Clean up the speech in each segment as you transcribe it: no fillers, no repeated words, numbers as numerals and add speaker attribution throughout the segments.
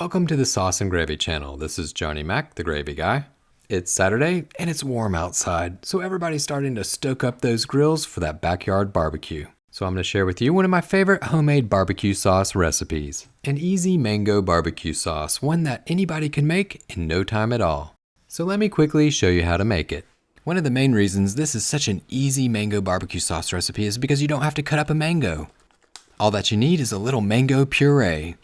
Speaker 1: Welcome to the Sauce and Gravy channel. This is Johnny Mac, the gravy guy. It's Saturday and it's warm outside, so everybody's starting to stoke up those grills for that backyard barbecue. So I'm going to share with you one of my favorite homemade barbecue sauce recipes. An easy mango barbecue sauce, one that anybody can make in no time at all. So let me quickly show you how to make it. One of the main reasons this is such an easy mango barbecue sauce recipe is because you don't have to cut up a mango. All that you need is a little mango puree.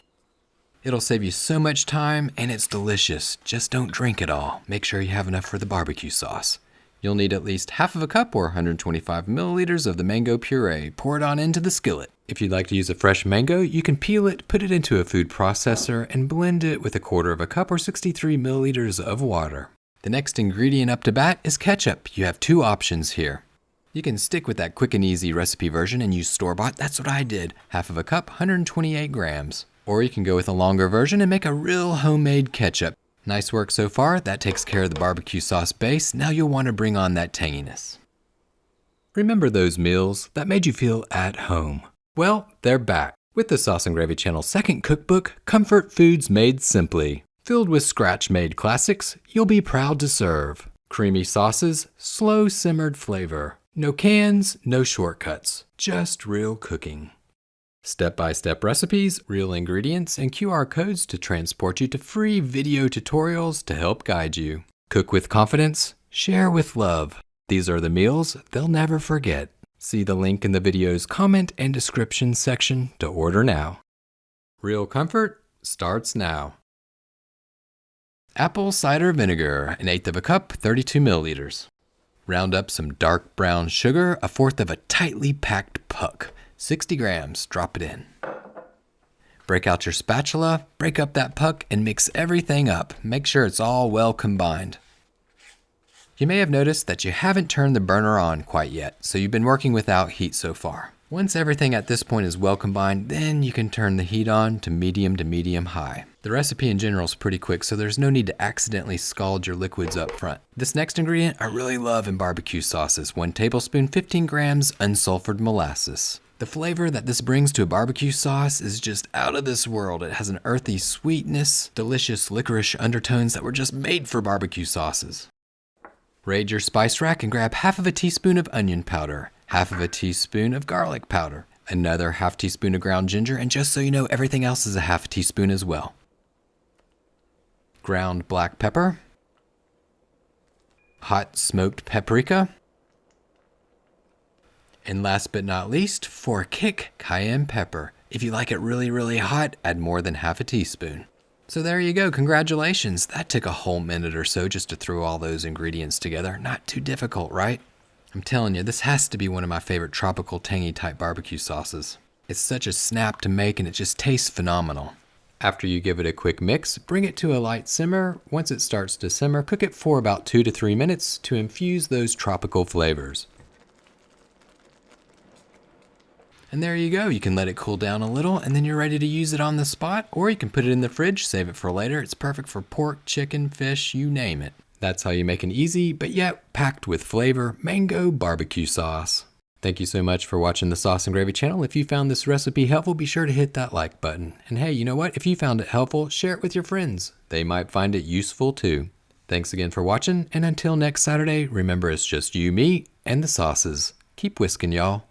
Speaker 1: It'll save you so much time and it's delicious. Just don't drink it all. Make sure you have enough for the barbecue sauce. You'll need at least half of a cup or 125 milliliters of the mango puree. Pour it on into the skillet. If you'd like to use a fresh mango, you can peel it, put it into a food processor, and blend it with a quarter of a cup or 63 milliliters of water. The next ingredient up to bat is ketchup. You have two options here. You can stick with that quick and easy recipe version and use store-bought. That's what I did. Half of a cup, 128 grams. Or you can go with a longer version and make a real homemade ketchup. Nice work so far. That takes care of the barbecue sauce base. Now you'll want to bring on that tanginess. Remember those meals that made you feel at home? Well, they're back with the Sauce and Gravy channel's second cookbook, Comfort Foods Made Simply. Filled with scratch-made classics you'll be proud to serve. Creamy sauces, slow simmered flavor. No cans, no shortcuts, just real cooking. Step-by-step recipes, real ingredients, and QR codes to transport you to free video tutorials to help guide you. Cook with confidence, share with love. These are the meals they'll never forget. See the link in the video's comment and description section to order now. Real comfort starts now. Apple cider vinegar, 1/8 of a cup, 32 milliliters. Round up some dark brown sugar, 1/4 of a tightly packed puck. 60 grams, drop it in. Break out your spatula, break up that puck, and mix everything up. Make sure it's all well combined. You may have noticed that you haven't turned the burner on quite yet, so you've been working without heat so far. Once everything at this point is well combined, then you can turn the heat on to medium high. The recipe in general is pretty quick, so there's no need to accidentally scald your liquids up front. This next ingredient I really love in barbecue sauces, 1 tablespoon, 15 grams unsulfured molasses. The flavor that this brings to a barbecue sauce is just out of this world. It has an earthy sweetness, delicious licorice undertones that were just made for barbecue sauces. Raid your spice rack and grab half of a teaspoon of onion powder, half of a teaspoon of garlic powder, another half teaspoon of ground ginger, and just so you know, everything else is a half teaspoon as well. Ground black pepper, hot smoked paprika, and last but not least, for a kick, cayenne pepper. If you like it really hot, add more than half a teaspoon. So there you go, congratulations. That took a whole minute or so just to throw all those ingredients together. Not too difficult, right? I'm telling you, this has to be one of my favorite tropical tangy type barbecue sauces. It's such a snap to make and it just tastes phenomenal. After you give it a quick mix, bring it to a light simmer. Once it starts to simmer, cook it for about 2 to 3 minutes to infuse those tropical flavors. And there you go, you can let it cool down a little and then you're ready to use it on the spot, or you can put it in the fridge, save it for later. It's perfect for pork, chicken, fish, you name it. That's how you make an easy, but yet packed with flavor, mango barbecue sauce. Thank you so much for watching the Sauce and Gravy channel. If you found this recipe helpful, be sure to hit that like button. And hey, you know what? If you found it helpful, share it with your friends. They might find it useful too. Thanks again for watching, and until next Saturday, remember it's just you, me, and the sauces. Keep whisking, y'all.